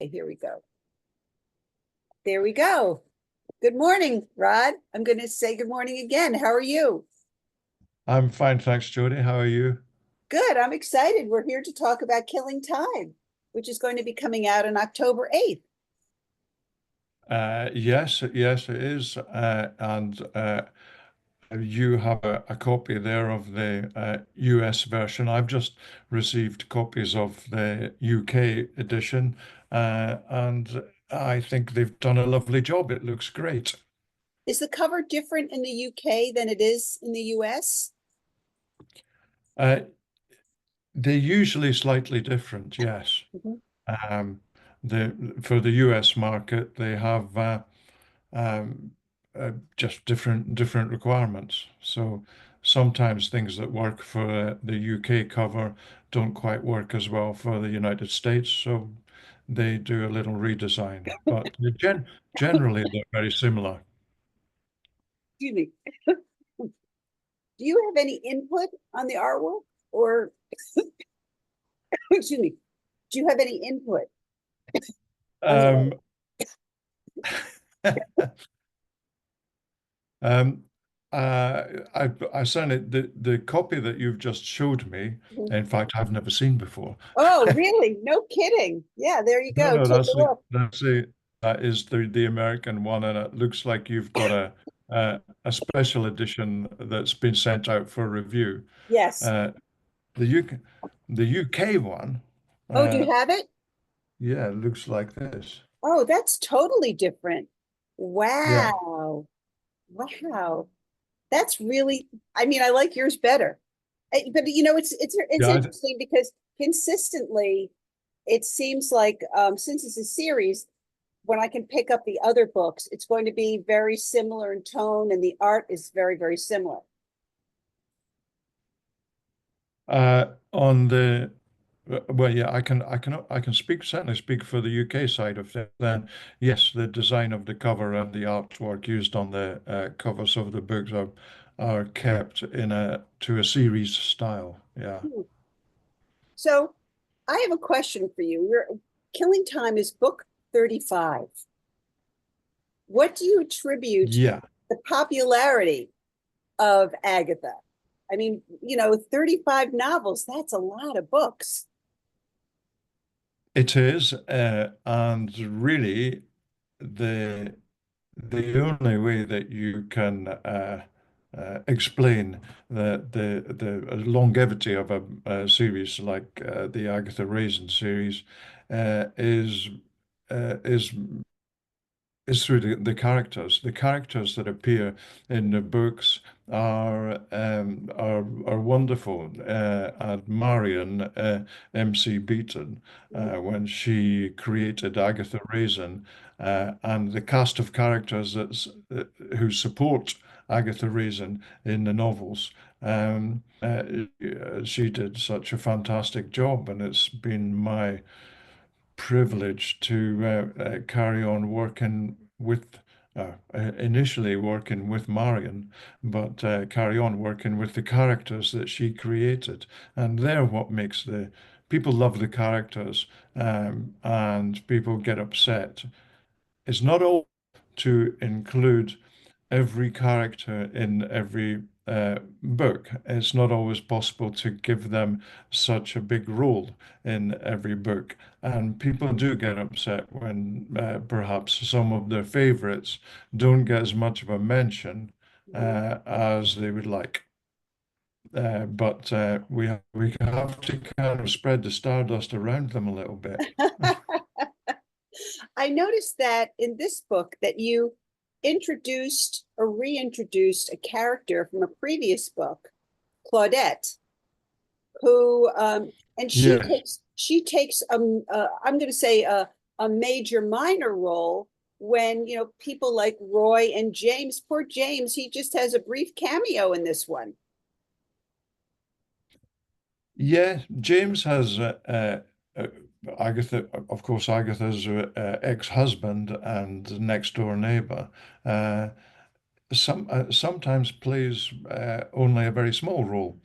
Okay, here we go. There we go. Good morning, Rod. I'm going to say good morning again. How are you? I'm fine, thanks, Jody. How are you? Good. I'm excited. We're here to talk about Killing Time, which is going to be coming out on October 8th. Yes, it is. And you have a copy there of the US version. I've just received copies of the UK edition, and I think they've done a lovely job. It looks great. Is the cover different in the UK than it is in the US? Uh, they're usually slightly different, yes. Mhm. Um, for the US market, they have um, just different requirements. So sometimes things that work for the UK cover don't quite work as well for the United States. So they do a little redesign, but generally they're very similar. Excuse me. Do you have any input on the artwork or, excuse me, do you have any input on the Um, Um, I certainly the copy that you've just showed me. artwork? In fact, I've never seen before. Oh, really? No kidding. Yeah, there you No, go. no, Take a look. that is the American one, and it looks like you've got a special edition that's been sent out for review. Yes. Uh, the UK the UK one, Oh, do you uh, have it? yeah, it looks like this. Oh, that's totally different. Yeah, Wow. Wow. That's really, I mean, I like yours better. But it's yeah, interesting because consistently it seems like since it's a series, when I can pick up the other books, it's going to be very similar in tone and the art is very, very similar. on the well, yeah, I can certainly speak for the UK side of it. Then, yes, the design of the cover and the artwork used on the covers of the books are kept in a to a series style. Yeah, Hmm. So I have a question for you. Killing Time is book 35. What do you attribute yeah, the popularity of Agatha? I mean, 35 novels, that's a lot of books. it is, and really the the only way that you can explain the longevity of a series like the Agatha Raisin series is is through the characters. The characters that appear in the books are wonderful. And Marion MC Beaton, Mhm. when she created Agatha Raisin, and the cast of characters who support Agatha Raisin in the novels. She did such a fantastic job, and it's been my privilege to carry on working with, initially working with Marion, but carry on working with the characters that she created. And they're what makes the people love the characters, and people get upset. It's not all to include every character in every book. It's not always possible to give them such a big role in every book. And people do get upset when perhaps some of their favorites don't get as much of a mention Mhm. as they would like. But we have to kind of spread the stardust around them a little bit. I noticed that in this book that you introduced or reintroduced a character from a previous book, Claudette, who and Yes. she takes I'm going to say a major minor role when people like Roy and James. Poor James, he just has a brief cameo in this one. Yeah, James has uh, Agatha, of course, Agatha's ex-husband and next door neighbor. Uh, sometimes plays only a very small role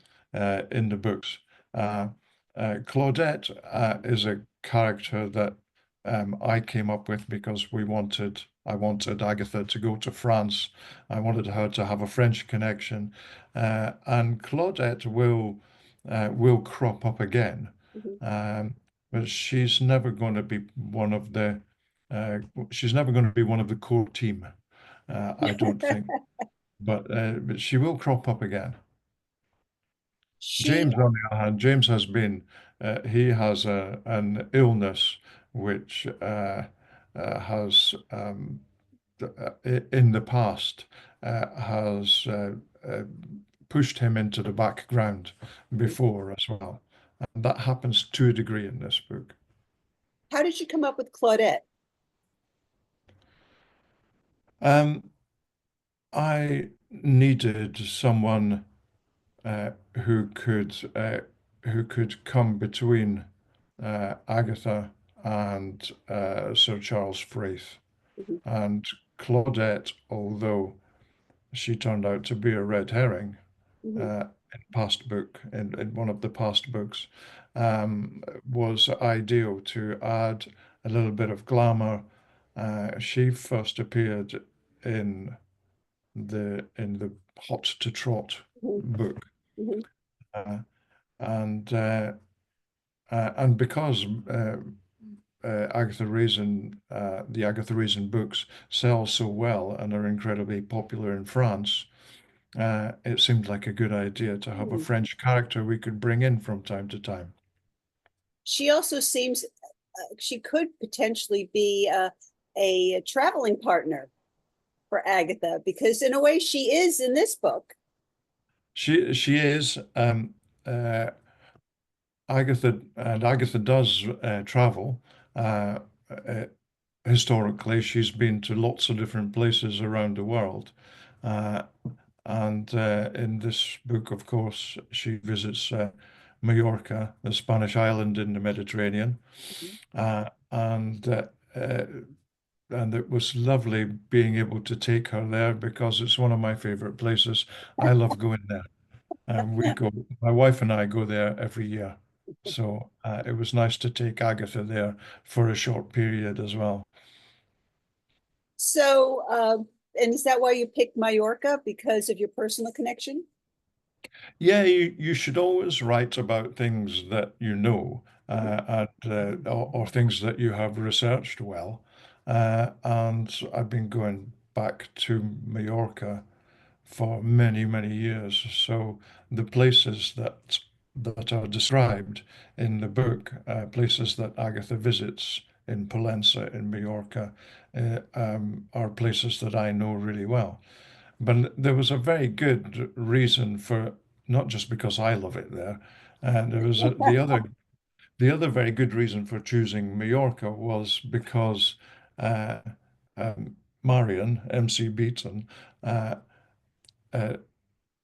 in the books. Uh, Claudette is a character that I came up with because I wanted Agatha to go to France. I wanted her to have a French connection, and Claudette will crop up again, Mhm. um, but uh, she's never going to be one of the core team. I don't think, but she will crop up again. She, James, on the other hand, James has been, he has an illness which has, in the past, has uh, pushed him into the background before as well. And that happens to a degree in this book. how did you come up with Claudette? Um, I needed someone uh, who could uh, who could come between Agatha and Sir Charles Frith. Mhm, And Claudette, although she turned out to be a red herring mhm, in one of the past books, was ideal to add a little bit of glamour. She first appeared in the Hot to Trot mhm, book. mhm, Uh, and because the Agatha Raisin books sell so well and are incredibly popular in France, it seemed like a good idea to have a mhm. French character we could bring in from time to time. She also seems she could potentially be a traveling partner for Agatha because in a way she is in this book. She is Agatha does travel. Uh, Historically, she's been to lots of different places around the world. Uh, And in this book, of course, she visits Mallorca, the Spanish island in the Mediterranean, Mhm. uh, and uh, uh, and it was lovely being able to take her there because it's one of my favorite places. I love going there. My wife and I go there every year. So it was nice to take Agatha there for a short period as well. So, and is that why you picked Mallorca because of your personal connection? Yeah, you should always write about things that you know or things that you have researched well. And I've been going back to Mallorca for many, many years. So the places that are described in the book, places that Agatha visits in Palencia, in Mallorca, are places that I know really well. But there was a very good reason for, not just because I love it there, and the other very good reason for choosing Mallorca was because uh, Marion, MC Beaton, uh, uh,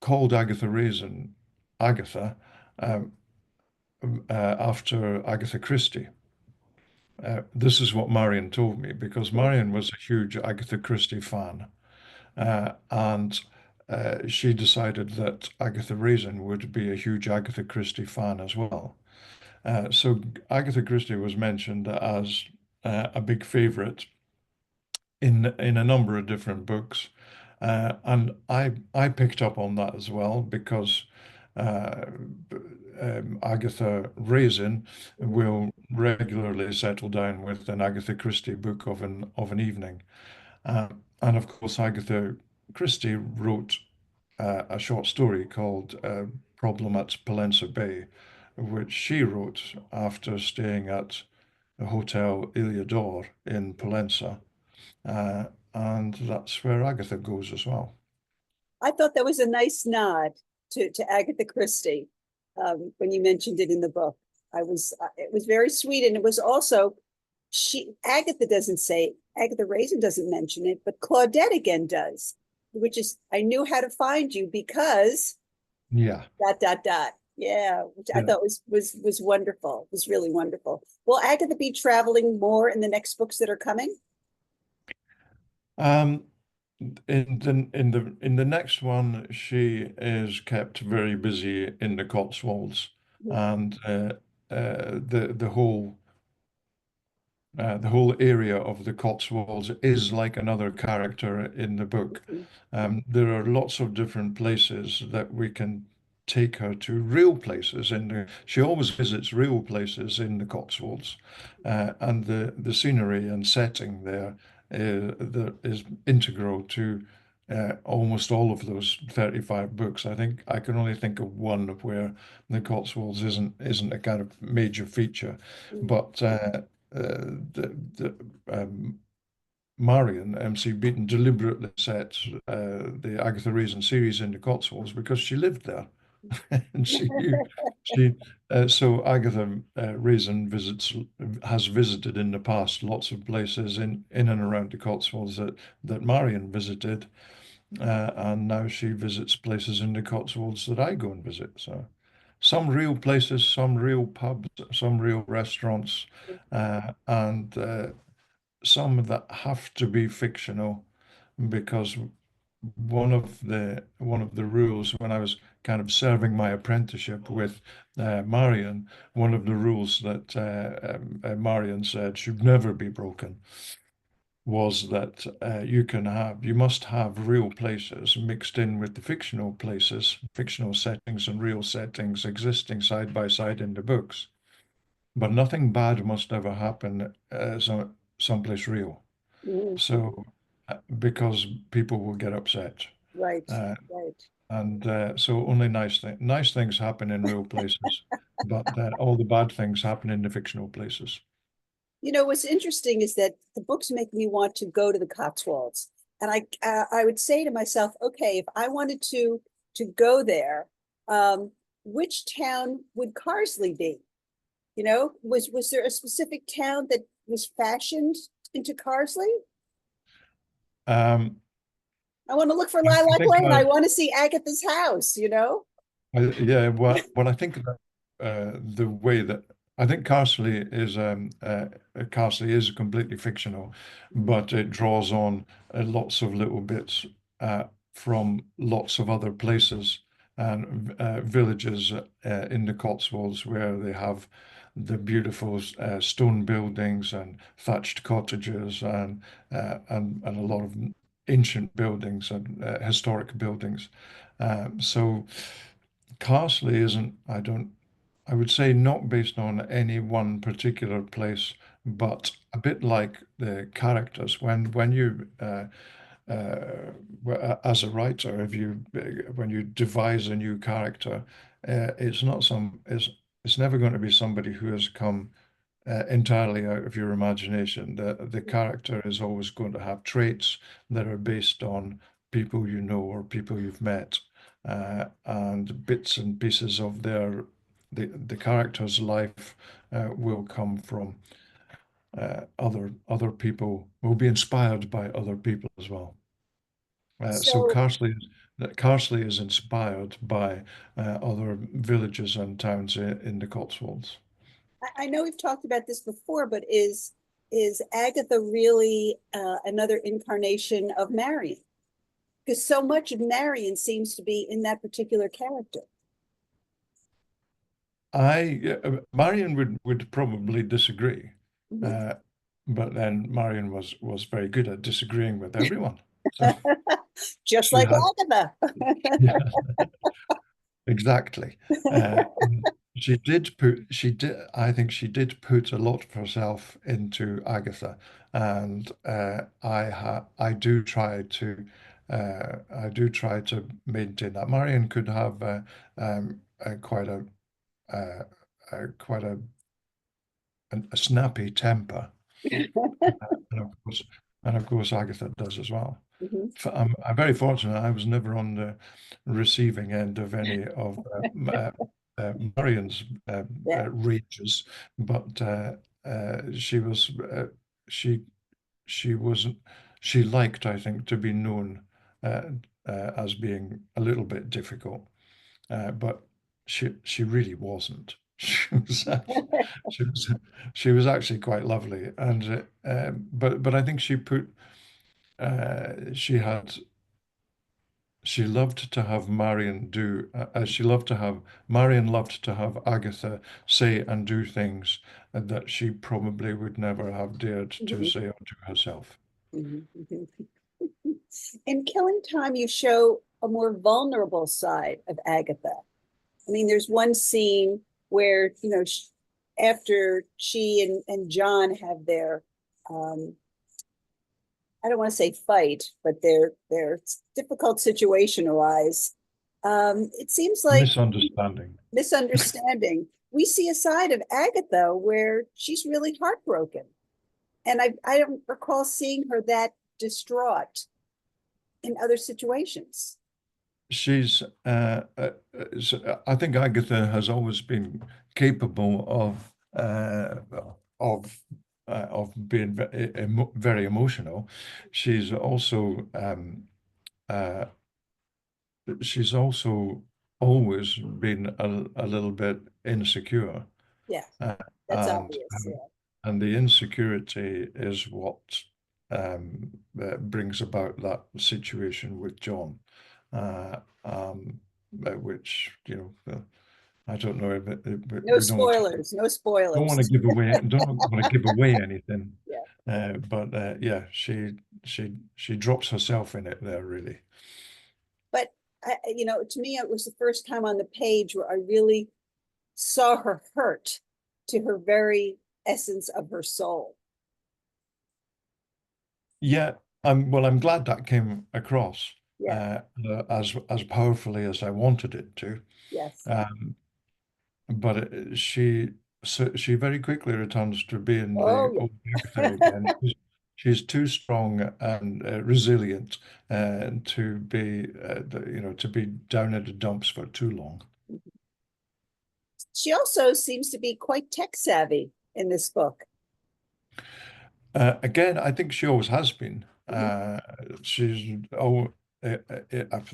called Agatha Raisin Agatha after Agatha Christie. This is what Marion told me because Marion was a huge Agatha Christie fan. And she decided that Agatha Raisin would be a huge Agatha Christie fan as well. So Agatha Christie was mentioned as a big favorite in a number of different books, and I picked up on that as well because uh, Agatha Raisin will regularly settle down with an Agatha Christie book of an evening. And of course, Agatha Christie wrote a short story called Problem at Palencia Bay, which she wrote after staying at the Hotel Iliador in Palencia. Uh, and that's where Agatha goes as well. I thought that was a nice nod to Agatha Christie when you mentioned it in the book. It was very sweet, and it was also Agatha doesn't say Agatha Raisin doesn't mention it, but Claudette again does, which is I knew how to find you because Yeah. dot dot dot. Yeah, which I Yeah. thought was wonderful. It was really wonderful. Will Agatha be traveling more in the next books that are coming? Um, in the next one, she is kept very busy in the Cotswolds, Mhm. and the whole the whole area of the Cotswolds is like another character in the book. Mhm. There are lots of different places that we can take her to, real places in the, she always visits real places in the Cotswolds, and the scenery and setting there that is integral to almost all of those 35 books. I think I can only think of one where the Cotswolds isn't a kind of major feature, Mhm. but the Marion, MC Beaton, deliberately set the Agatha Raisin series in the Cotswolds because she lived there. And she so Agatha Raisin has visited in the past lots of places in and around the Cotswolds that Marion visited, and now she visits places in the Cotswolds that I go and visit. So some real places, some real pubs, some real restaurants, and some that have to be fictional because one of the rules when I was kind of serving my apprenticeship with Marion, one of the rules that Marion said should never be broken was that you must have real places mixed in with the fictional places, fictional settings and real settings existing side by side in the books. But nothing bad must ever happen someplace real. Mhm. So, because people will get upset. Right, Uh, right. and so only nice things happen in real places, but all the bad things happen in the fictional places. What's interesting is that the books make me want to go to the Cotswolds. And I would say to myself, okay, if I wanted to go there, um, which town would Carsley be? Was there a specific town that was fashioned into Carsley? Um, I want to look for I Lilac think Lane. I want to see Agatha's house. Yeah, well, I think that the way that I think Carsley is completely fictional, Mhm. but it draws on lots of little bits from lots of other places and villages in the Cotswolds where they have the beautiful stone buildings and thatched cottages and a lot of ancient buildings and historic buildings. So Carsley isn't, I would say not based on any one particular place, but a bit like the characters. When you, as a writer, if you, when you devise a new character, it's never going to be somebody who has come entirely out of your imagination. The character is always going to have traits that are based on people you know or people you've met, and bits and pieces of the character's life will come from other people, will be inspired by other people as well. So So Carsley is inspired by other villages and towns in the Cotswolds. I know we've talked about this before, but is Agatha really another incarnation of Marion? Because so much of Marion seems to be in that particular character. Marion would probably disagree, Mhm. uh, but then Marion was very good at disagreeing with everyone. So Just she like had, Agatha. yeah, exactly. And I think she did put a lot of herself into Agatha, and I do try to maintain that. Marion could have quite uh, quite a snappy temper. And of course, and of course, Agatha does as well. Mhm. I'm very fortunate. I was never on the receiving end of any of Marion's Yeah. rages, but she was she she wasn't she liked, I think, to be known uh, as being a little bit difficult, but she really wasn't. She was actually, she was she was actually quite lovely, and but I think she had she loved to have Marion do, she loved to have, Marion loved to have Agatha say and do things that she probably would never have dared to Mhm, say or do herself. mhm, mhm. In Killing Time, you show a more vulnerable side of Agatha. I mean, there's one scene where, after she and John have their, um, I don't want to say fight, but their difficult situation arise. It seems like Misunderstanding. misunderstanding. We see a side of Agatha where she's really heartbroken. And I don't recall seeing her that distraught in other situations. She's, I think Agatha has always been capable of, of being very emotional. She's also, uh, she's also always been a little bit insecure, Yeah, uh, that's and obvious. Yeah. and the insecurity is what brings about that situation with John, uh, um, which I don't know if, No we spoilers, no don't want to spoilers. give away anything, Yeah. but yeah, she drops herself in it there really. But to me, it was the first time on the page where I really saw her hurt to her very essence of her soul. Yeah, well, I'm glad that came across Yeah. as powerfully as I wanted it to. Yes. Um, but she very quickly returns to being Oh, the yeah. old Agatha again. She's too strong and resilient to be to be down in the dumps for too long. She also seems to be quite tech savvy in this book. Again, I think she always has been. Mhm. She's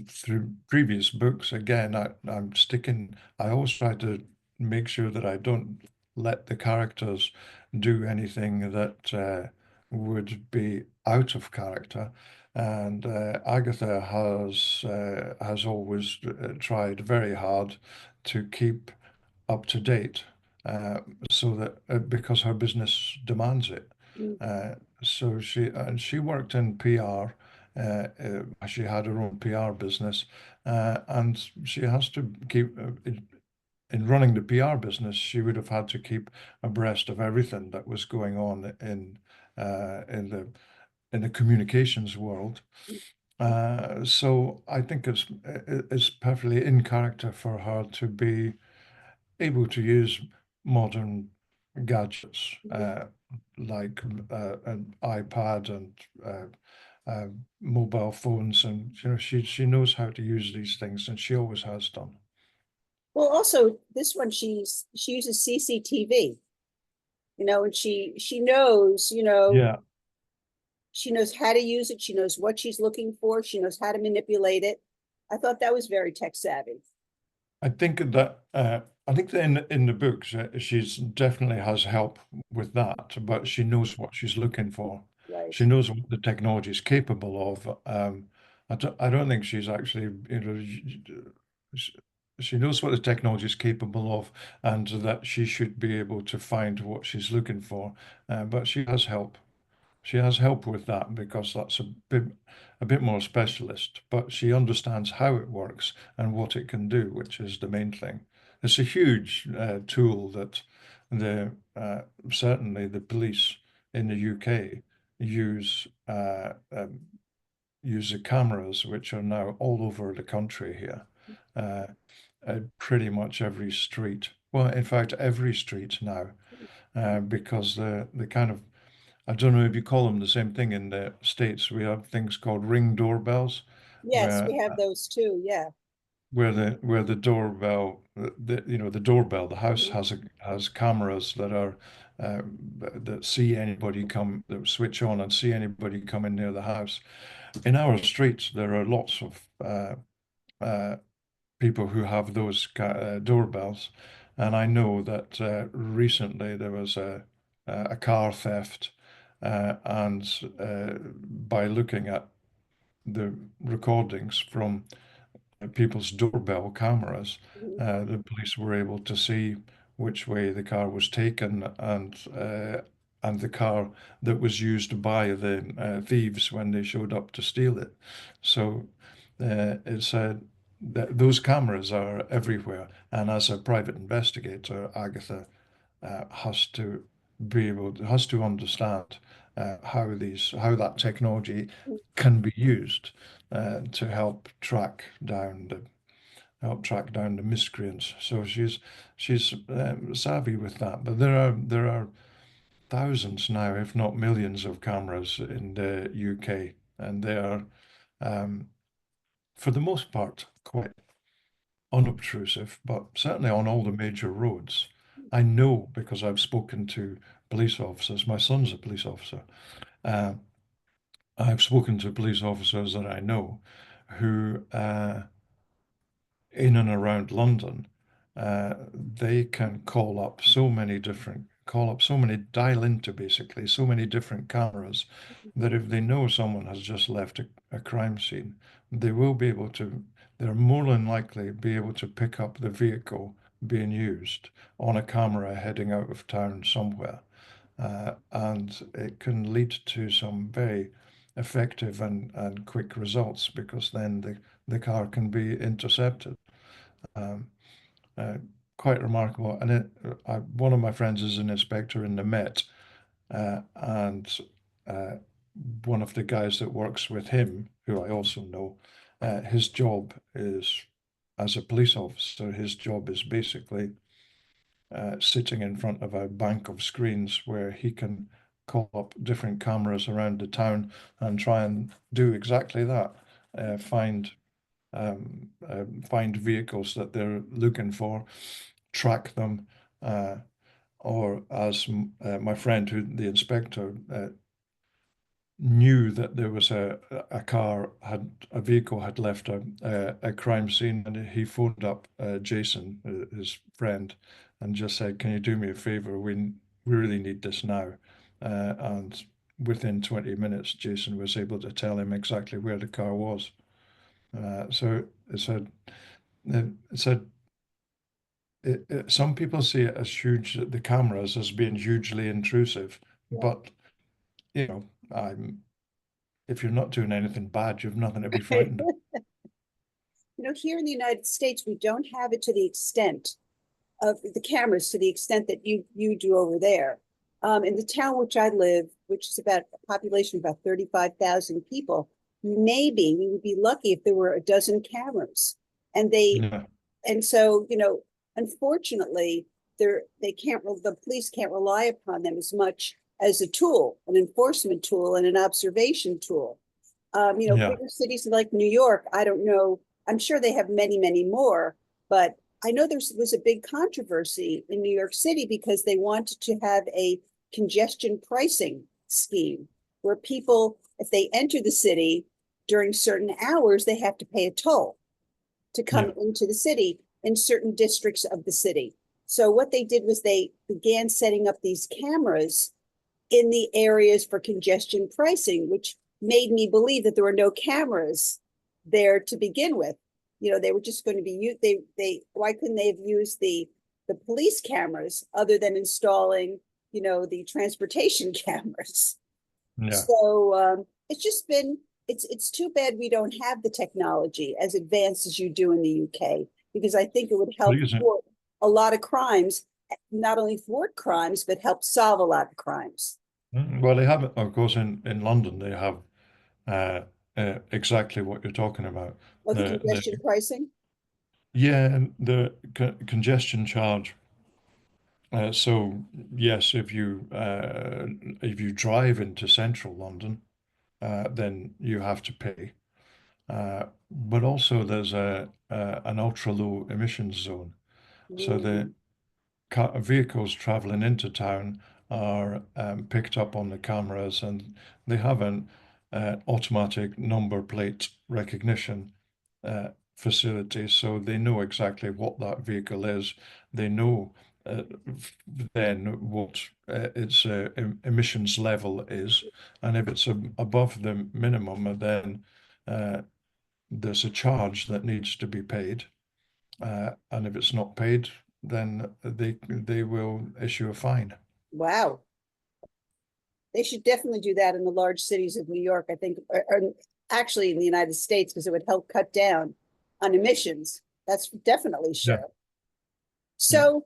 through previous books. Again, I'm sticking. I always try to make sure that I don't let the characters do anything that would be out of character. And Agatha has always tried very hard to keep up to date, uh, so that because her business demands it. Mm. Uh, so she worked in PR. She had her own PR business, and she has to keep in running the PR business. She would have had to keep abreast of everything that was going on in the communications world. So I think it's perfectly in character for her to be able to use modern gadgets like an iPad and uh, mobile phones, and she knows how to use these things, and she always has done. Well, also this one, she uses CCTV, and she knows, Yeah, she knows how to use it. She knows what she's looking for. She knows how to manipulate it. I thought that was very tech savvy. I think that in the books she's definitely has help with that, but she knows what she's looking for. Right. She knows what the technology is capable of. I don't think she's actually, she, she knows what the technology is capable of, and that she should be able to find what she's looking for. But she has help. She has help with that because that's a bit more specialist, but she understands how it works and what it can do, which is the main thing. It's a huge tool that the certainly the police in the UK use use the cameras, which are now all over the country here, uh, pretty much every street. Well, in fact, every street now, because the kind of I don't know if you call them the same thing in the States. We have things called ring doorbells, Yes, where we have those too. Yeah. the doorbell, the doorbell, the house Mhm. has cameras that are that see anybody come, that switch on and see anybody coming near the house. In our streets, there are lots of uh, people who have those doorbells, and I know that recently there was a car theft, and by looking at the recordings from people's doorbell cameras, Mhm. the police were able to see which way the car was taken and the car that was used by the thieves when they showed up to steal it. So it's that those cameras are everywhere, and as a private investigator, Agatha has to understand how that technology can be used to help track down the miscreants. So she's savvy with that. But there are thousands now, if not millions, of cameras in the UK, and they are, um, for the most part, quite unobtrusive. But certainly on all the major roads, I know because I've spoken to police officers. My son's a police officer. Uh, I've spoken to police officers that I know who in and around London, they can dial into basically so many different cameras that if they know someone has just left a crime scene, they will be able to, they're more than likely be able to pick up the vehicle being used on a camera heading out of town somewhere. And it can lead to some very effective and quick results because then the car can be intercepted. Um, uh, Quite remarkable. And one of my friends is an inspector in the Met, and uh, one of the guys that works with him, who I also know, his job is, as a police officer, his job is basically sitting in front of a bank of screens where he can call up different cameras around the town and try and do exactly that, find vehicles that they're looking for, track them, uh, or as my friend, who the inspector knew that there was a vehicle had left a crime scene, and he phoned up Jason, his friend, and just said, "Can you do me a favor? We really need this now." And within 20 minutes, Jason was able to tell him exactly where the car was. So it said some people see it as huge, the cameras as being hugely intrusive, Yeah. but you know, if you're not doing anything bad, you've nothing to be frightened of. Here in the United States, we don't have it to the extent of the cameras, to the extent that you do over there. In the town which I live, which is about a population of about 35,000 people, maybe we would be lucky if there were a dozen cameras. And Yeah, so, unfortunately, they can't, the police can't rely upon them as much as a tool, an enforcement tool and an observation tool. yeah. Bigger cities like New York, I don't know. I'm sure they have many, many more, but I know there was a big controversy in New York City because they wanted to have a congestion pricing scheme where people, if they enter the city during certain hours, they have to pay a toll to come Yeah. into the city in certain districts of the city. So what they did was they began setting up these cameras in the areas for congestion pricing, which made me believe that there were no cameras there to begin with. They were just going to be used. They why couldn't they have used the police cameras other than installing, the transportation cameras? Yeah. So it's just been it's too bad we don't have the technology as advanced as you do in the UK, because I think it would help Please. thwart a lot of crimes, not only thwart crimes, but help solve a lot of crimes. Well, they have it, of course, in London. They have uh, exactly what you're talking about. Or the The congestion pricing. Yeah, and the congestion charge. So yes, if you drive into central London, then you have to pay. But also there's an ultra low emissions zone. So the Mm. vehicles traveling into town are picked up on the cameras, and they have an automatic number plate recognition facility, so they know exactly what that vehicle is. They know uh, then what its emissions level is, and if it's above the minimum, then there's a charge that needs to be paid, and if it's not paid, then they will issue a fine. Wow. They should definitely do that in the large cities of New York, I think, or actually in the United States, because it would help cut down on emissions. That's definitely Yeah. sure. Yeah. So,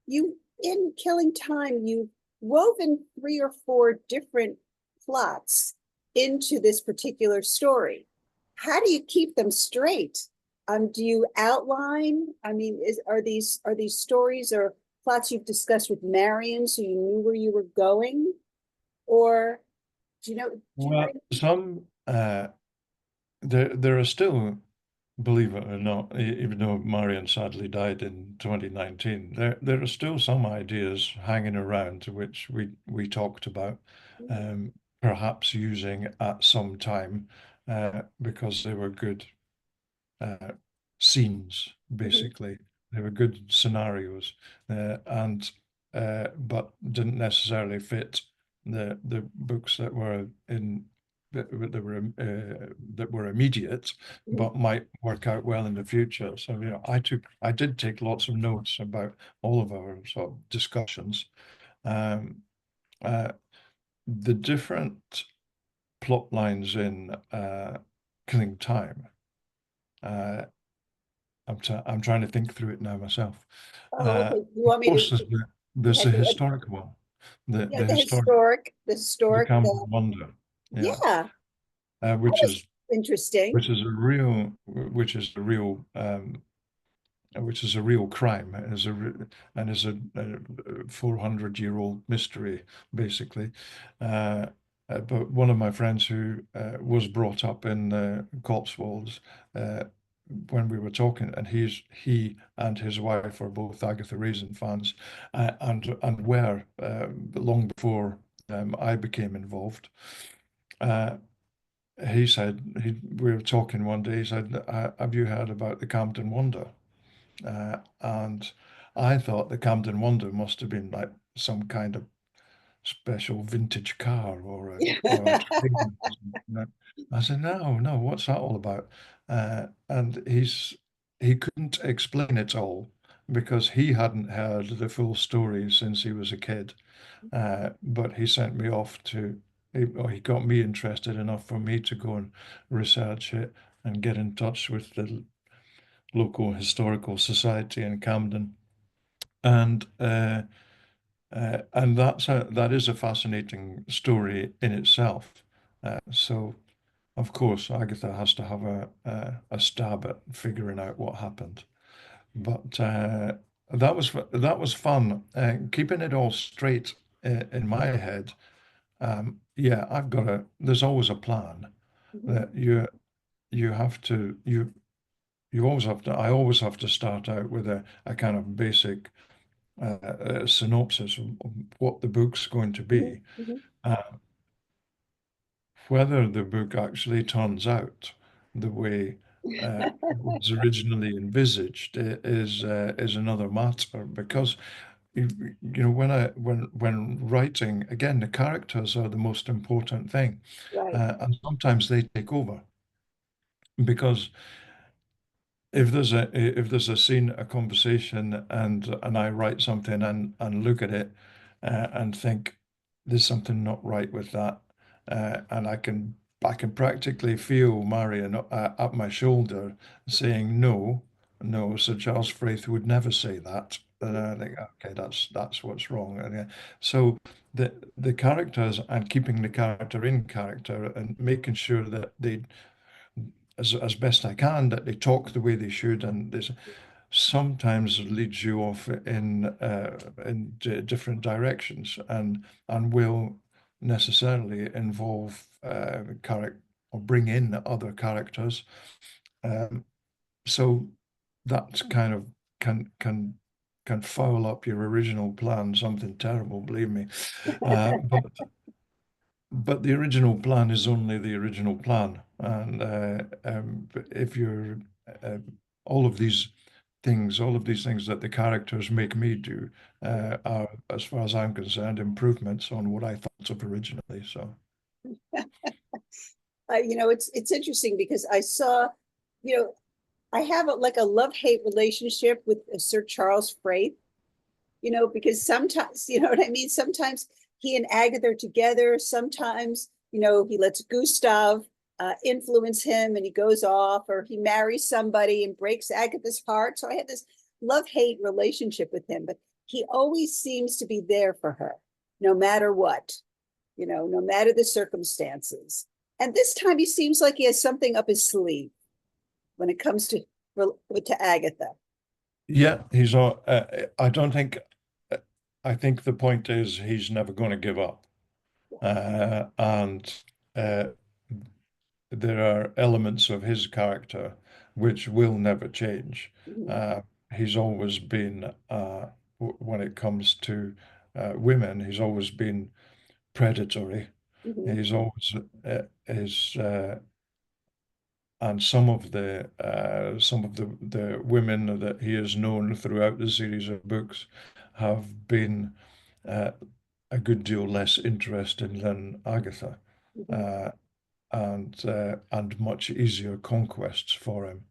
you in Killing Time, you woven 3 or 4 different plots into this particular story. How do you keep them straight? Do you outline? I mean, are these stories or plots you've discussed with Marion, so you knew where you were going, or do you know? Do you Well, write? some there are still, believe it or not, even though Marion sadly died in 2019, there are still some ideas hanging around which we talked about, um, perhaps using at some time, because they were good uh, scenes, Mhm, basically. They were good scenarios, and but didn't necessarily fit the books that were in that were immediate, mhm, but might work out well in the future. So, you know, I did take lots of notes about all of our sort of discussions. Um, uh, the different plot lines in Killing Time. Uh, I'm trying to think through it now myself. Oh, okay. You Of want me course, to? there's Have the you? historic one, Yeah, the the historic. Camden Wonder, yeah, Yeah, uh, that which was is interesting. which is a real crime, and is a 400-year-old mystery, basically. Uh, but one of my friends who was brought up in the Cotswolds, uh, when we were talking, and he and his wife are both Agatha Raisin fans, and were long before I became involved. Uh, he said we were talking one day. He said, "Have you heard about the Camden Wonder?" And I thought the Camden Wonder must have been like some kind of special vintage car or a train. Or something. I said, no, no, what's that all about? And he couldn't explain it all because he hadn't heard the full story since he was a kid. But he sent me off or he got me interested enough for me to go and research it and get in touch with the local historical society in Camden, and that is a fascinating story in itself. So, of course, Agatha has to have a stab at figuring out what happened. But that was fun, keeping it all straight in my head. Yeah, I've got a. There's always a plan Mhm. that you have to you always have to. I always have to start out with a kind of basic synopsis of what the book's going to Mhm, be. mhm. Uh, Whether the book actually turns out the way it was originally envisaged is another matter because you know when writing again the characters are the most important thing, Right. and sometimes they take over because if there's a scene, a conversation, and I write something and look at it and think there's something not right with that, and I can practically feel Marion at my shoulder saying no, no. Sir Charles Frith would never say that. And I think, okay, that's what's wrong. And so the characters and keeping the character in character and making sure that they as best I can that they talk the way they should, and this sometimes leads you off in different directions, and will necessarily involve character or bring in other characters. Um, so that kind of can foul up your original plan, something terrible, believe me. But the original plan is only the original plan, and if you're uh, all of these things that the characters make me do, are, as far as I'm concerned, improvements on what I thought of originally. So it's interesting because I saw, you know, I have like a love-hate relationship with Sir Charles Frayth, because sometimes, you know what I mean? Sometimes he and Agatha are together. Sometimes, he lets Gustav influence him and he goes off, or he marries somebody and breaks Agatha's heart. So I had this love-hate relationship with him, but he always seems to be there for her, no matter what, no matter the circumstances. And this time he seems like he has something up his sleeve when it comes to Agatha. Yeah, he's all. I don't think. I think the point is he's never going to give up, and uh, there are elements of his character which will never change. Mhm, Uh, he's always been, when it comes to women, he's always been predatory. mhm, He's always is, and some of the women that he has known throughout the series of books have been uh, a good deal less interesting than Agatha. mhm, Uh, and much easier conquests for him.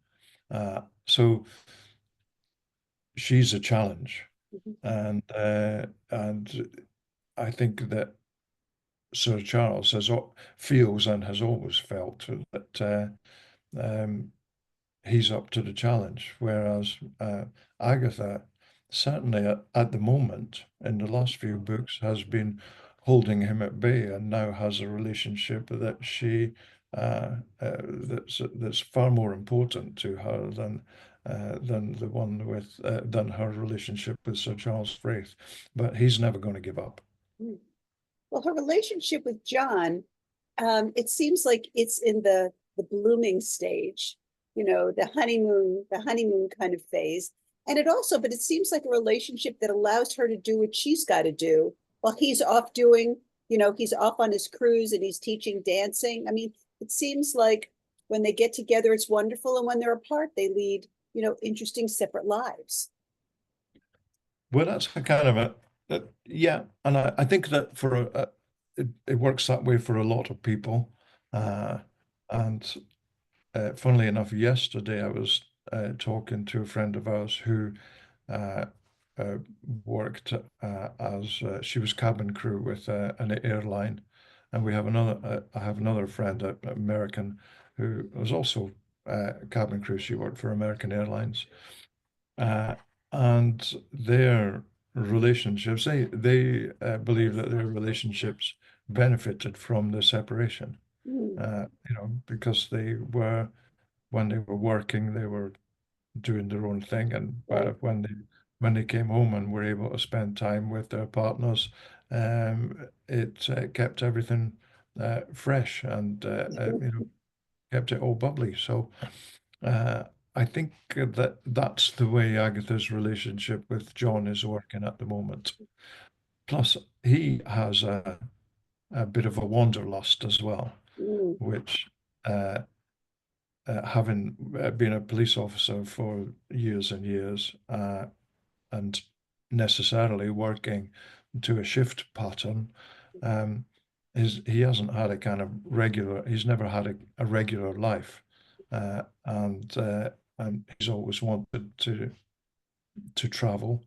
So she's a challenge, mhm, and I think that Sir Charles feels and has always felt that um, he's up to the challenge, whereas Agatha, certainly at the moment, in the last few books, has been holding him at bay and now has a relationship that that's far more important to her than the one with than her relationship with Sir Charles Frayth. But he's never going to give up. mhm. Well, her relationship with John, it seems like it's in the blooming stage, the honeymoon kind of phase. And but it seems like a relationship that allows her to do what she's got to do while he's off on his cruise and he's teaching dancing. I mean, it seems like when they get together, it's wonderful. And when they're apart, they lead, interesting separate lives. Well, that's a kind of yeah, and I think that it works that way for a lot of people. Uh, and funnily enough, yesterday I was talking to a friend of ours who uh, uh, worked as she was cabin crew with an airline, and we have another. I have another friend, American, who was also cabin crew. She worked for American Airlines, uh, and their relationships, they believe that their relationships benefited from the separation. Mm, Because when they were working, they were doing their own thing, and right. when they came home and were able to spend time with their partners, it kept everything fresh and kept it all bubbly. So uh, I think that that's the way Agatha's relationship with John is working at the moment. Plus, he has a bit of a wanderlust as well, Mm, which, uh, having been a police officer for years and years, and necessarily working to a shift pattern, um, he hasn't had a kind of he's never had a regular life, and he's always wanted to travel,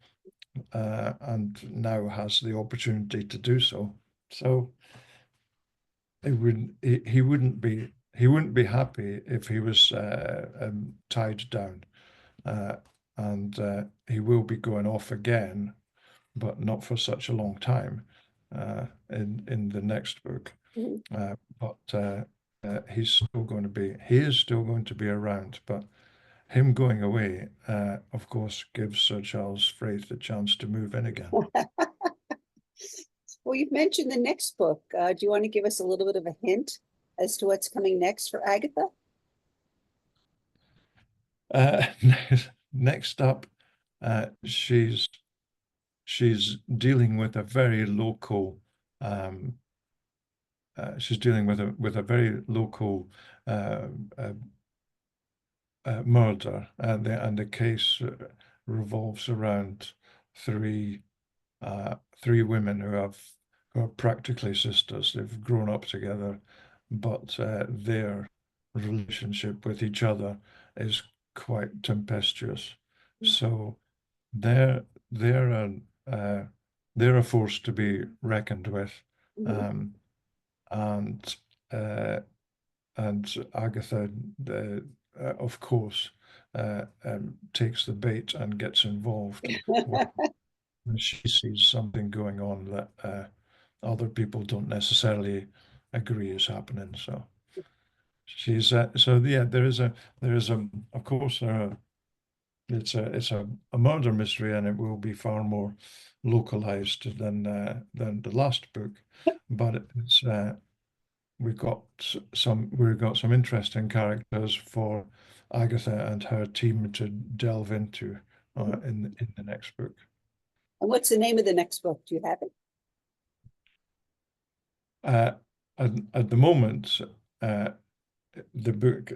and now has the opportunity to do so. So he wouldn't be happy if he was tied down, uh, and he will be going off again, but not for such a long time, in the next book. mm. But he is still going to be around. But him going away, of course, gives Sir Charles Frayth the chance to move in again. Well, you've mentioned the next book. Do you want to give us a little bit of a hint as to what's coming next for Agatha? Uh, Next up, she's dealing with a very local. She's dealing with a very local uh, uh, murder, and the case revolves around three three women who are practically sisters. They've grown up together, but their relationship with each other is quite tempestuous. So they're they're a uh, they're a force to be reckoned with, Mhm. um, and uh, Agatha, of course, takes the bait and gets involved when she sees something going on that other people don't necessarily agree is happening. So she's so yeah, there is a of course it's a murder mystery, and it will be far more localized than the last book, but it's we've got some interesting characters for Agatha and her team to delve into in the next book. And what's the name of the next book? Do you have it? Uh, at the moment, uh, the book,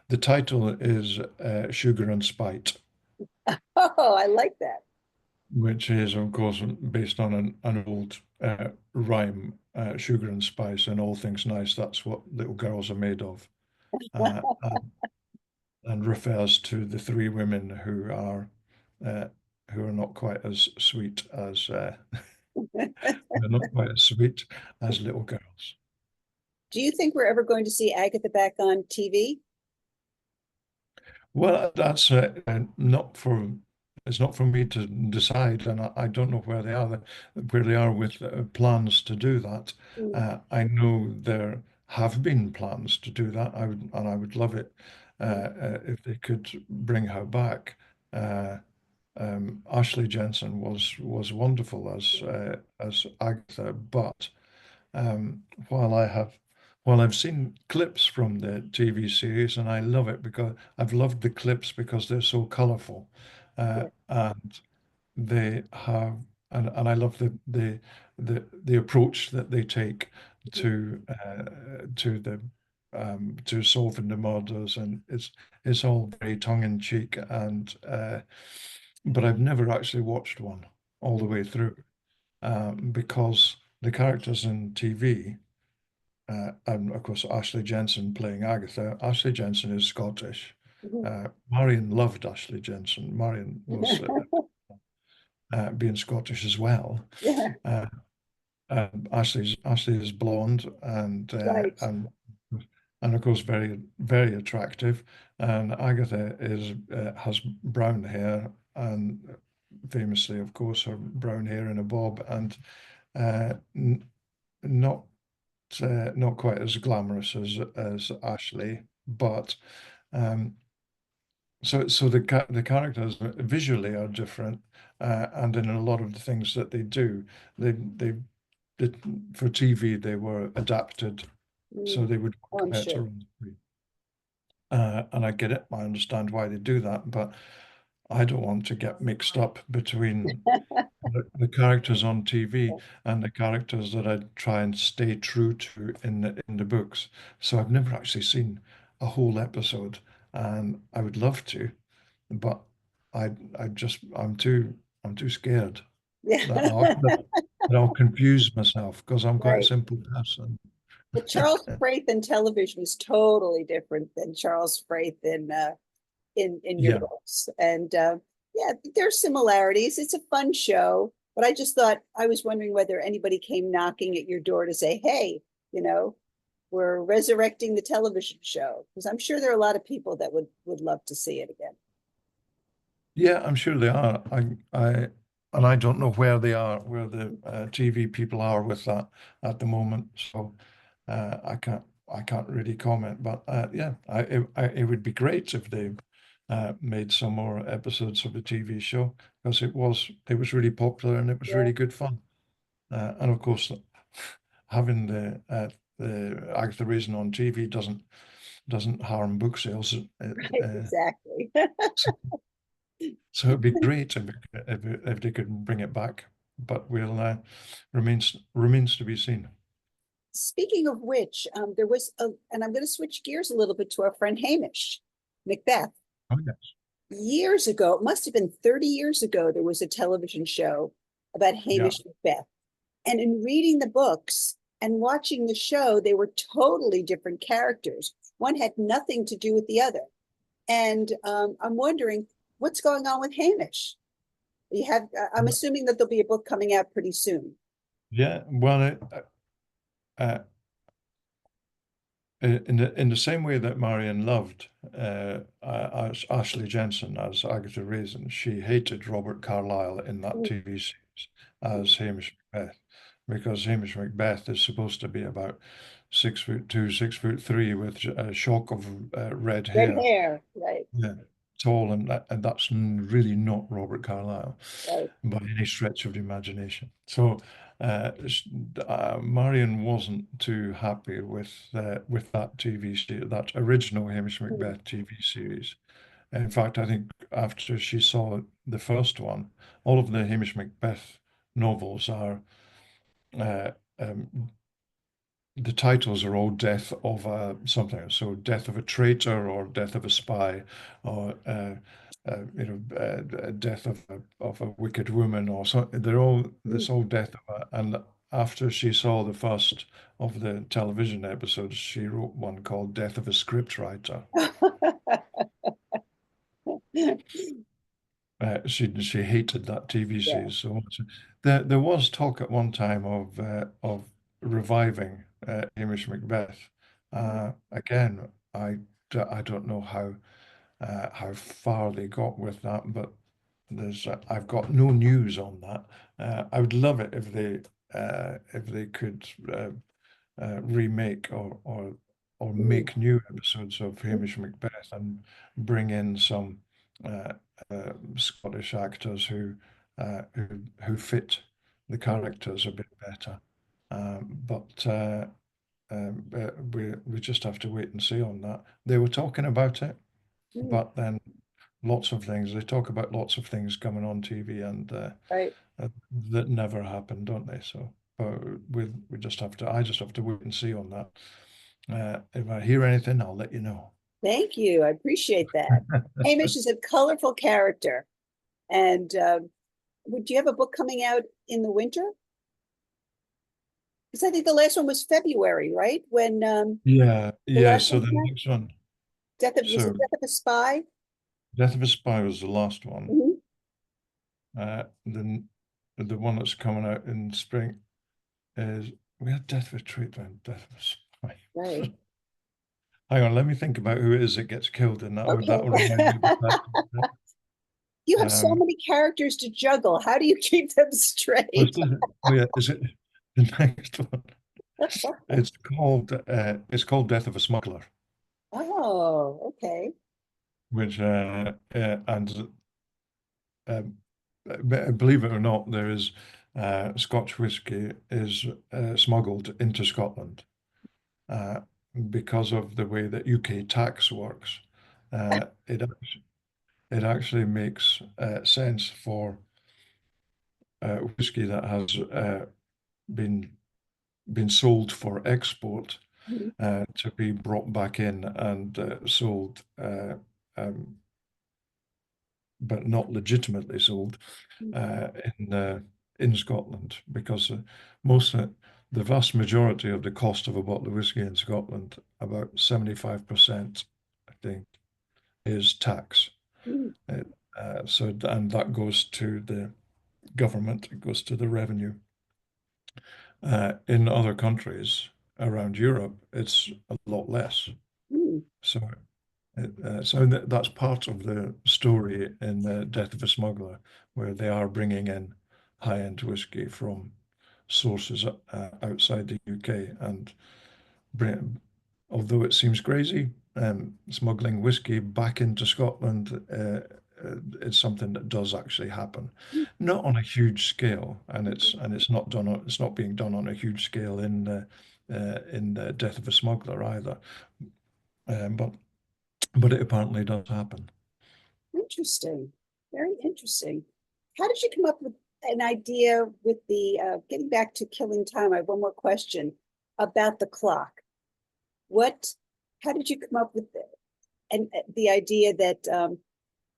the title is Sugar and Spite, Oh, I like that. which is, of course, based on an old rhyme, sugar and spice and all things nice. That's what little girls are made of. Uh, and refers to the three women uh, who are not quite as sweet as they're not quite as sweet as little girls. Do you think we're ever going to see Agatha back on TV? Well, that's not for it's not for me to decide, and I don't know where they are with plans to do that. Mm, I know there have been plans to do that. I would love it mm, if they could bring her back. Uh, Ashley Jensen was wonderful as Agatha, but um, while I have while I've seen clips from the TV series, and I love it because I've loved the clips because they're so colourful, yeah. and they have and I love the approach that they take Mhm. to the to solving the murders, and it's all very tongue in cheek, and but I've never actually watched one all the way through because the characters in TV, and of course Ashley Jensen playing Agatha. Ashley Jensen is Scottish. Mhm. Marion loved Ashley Jensen. Marion was being Scottish as well. Yeah, Uh, Ashley is blonde right. and of course very attractive, and Agatha is has brown hair and famously, of course, her brown hair in a bob and n not not quite as glamorous as Ashley, but um, so the characters visually are different, and in a lot of the things that they do, they did for TV they were adapted so Mm. they would Oh, work I'm better sure. on screen. And I get it, I understand why they do that, but I don't want to get mixed up between the characters on TV and the characters that I try and stay true to in the books. So I've never actually seen a whole episode, and I would love to, but I'm too scared Yeah, that I'll confuse myself because I'm quite a right. simple person. But Charles Fraith in television is totally different than Charles Fraith in your Yeah. books. And yeah, there's similarities. It's a fun show, but I just thought I was wondering whether anybody came knocking at your door to say, "Hey, you know, we're resurrecting the television show," because I'm sure there are a lot of people that would love to see it again. Yeah, I'm sure they are. And I don't know where they are, where the TV people are with that at the moment. So I can't really comment. But yeah, it would be great if they made some more episodes of the TV show because it was really popular and it was Yeah, really good fun. And of course, having the Agatha Raisin on TV doesn't harm book sales. right, exactly. So it'd be great if they could bring it back, but we'll remains to be seen. Speaking of which, there was and I'm going to switch gears a little bit to our friend Hamish Macbeth. Oh yes, Years ago, it must have been 30 years ago, there was a television show about yeah, Hamish Macbeth. And in reading the books And watching the show, they were totally different characters. One had nothing to do with the other. And I'm wondering what's going on with Hamish. You have, I'm assuming that there'll be a book coming out pretty soon. Yeah, well, uh, in the same way that Marion loved Ashley Jensen as Agatha Raisin, she hated Robert Carlyle in that Mm, TV series as Hamish Macbeth, because Hamish Macbeth is supposed to be about 6'2", 6'3", with a shock of red red hair. hair, right, Yeah, tall, and that's really not Robert Carlyle right. by any stretch of the imagination. So Marion wasn't too happy with that TV series, that original Hamish Mm, Macbeth TV series. In fact, I think after she saw the first one, all of the Hamish Macbeth novels are uh, um, the titles are all death of something. So death of a traitor, or death of a spy, or death of a wicked woman, or so. They're all mm. It's all death of a. And after she saw the first of the television episodes, she wrote one called Death of a Scriptwriter. She hated that TV Yeah. series so much. There was talk at one time of reviving Hamish Macbeth. Again, I don't know how far they got with that, but I've got no news on that. I would love it if they could remake or Mm, make new episodes of mm, Hamish Macbeth and bring in some uh, Scottish actors who fit the mm, characters a bit better. But we just have to wait and see on that. They were talking about it, mm. but then lots of things. They talk about lots of things coming on TV, and Right. that never happen, don't they? So we just have to. I just have to wait and see on that. If I hear anything, I'll let you know. Thank you. I appreciate that. Hamish is a colorful character. And would you have a book coming out in the winter? Because I think the last one was February, right? When Yeah, the yeah. last So one the came out? next one, Was it so Death of a Spy? Death of a Spy was the last one. Mhm. Then the one that's coming out in spring is we had Death of a Traitor and Death of a Spy. Right. Hang on, let me think about who it is that gets killed, and that will remind me of the Okay. title. You have so Um, many characters to juggle. How do you keep them straight? oh yeah, is it the next one? It's called Death of a Smuggler, Oh, okay. which and um, believe it or not, there is Scotch whiskey is smuggled into Scotland uh, because of the way that UK tax works. Uh, it it actually makes sense for whiskey that has been been sold for export Mhm. to be brought back in and sold, um, but not legitimately sold uh, in uh, in Scotland, because most the vast majority of the cost of a bottle of whiskey in Scotland, about 75%, I think, is tax. Mhm. And that goes to the government, it goes to the revenue. In other countries around Europe, it's a lot less. Mhm. So, that's part of the story in the Death of a Smuggler, where they are bringing in high-end whiskey from sources outside the UK, and bring, although it seems crazy, smuggling whiskey back into Scotland is something that does actually happen, not on a huge scale, and it's not done. It's not being done on a huge scale in the Death of a Smuggler either, but it apparently does happen. Interesting. Very interesting. How did you come up with an idea with the getting back to killing time? I have one more question about the clock. What, how did you come up with and the idea that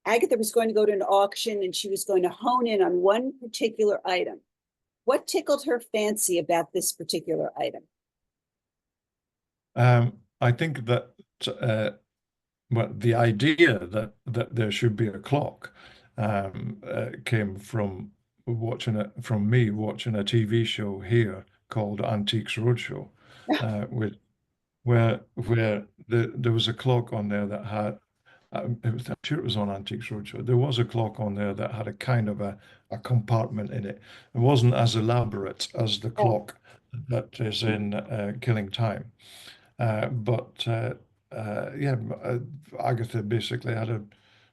Agatha was going to go to an auction and she was going to hone in on one particular item? What tickled her fancy about this particular item? I think that well, the idea that there should be a clock came from me watching a TV show here called Antiques Roadshow, with where there was a clock on there that had I'm sure it was on Antiques Roadshow. There was a clock on there that had a kind of a compartment in it. It wasn't as elaborate as the Oh, clock that is in Killing Time. But yeah, Agatha basically had a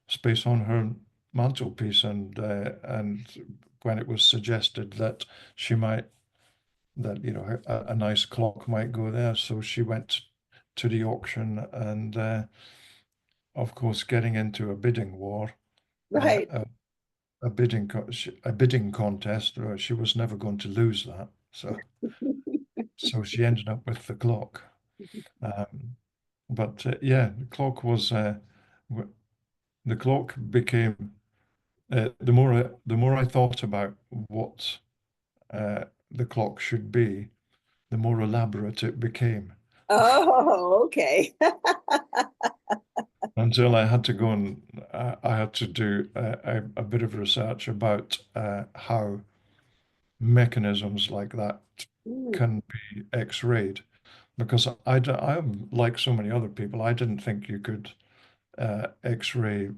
space on her mantelpiece, and when it was suggested that she might that a nice clock might go there, so she went to the auction, and of course, getting into a bidding war, uh, right. a, a bidding contest. She was never going to lose that, so she ended up with the clock. Um, but yeah, the clock became the more I thought about what the clock should be, the more elaborate it became. Oh, okay. Until I had to go and I had to do a bit of research about how mechanisms like that Mm, can be X-rayed, because I'm like so many other people, I didn't think you could X-ray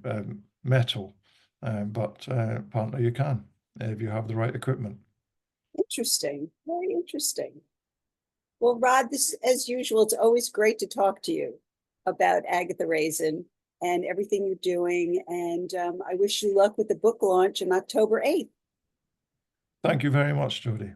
metal, but apparently you can if you have the right equipment. interesting. Very interesting. Well, Rod, this, as usual, it's always great to talk to you about Agatha Raisin and everything you're doing. And I wish you luck with the book launch on October 8th. Thank you very much, Jody.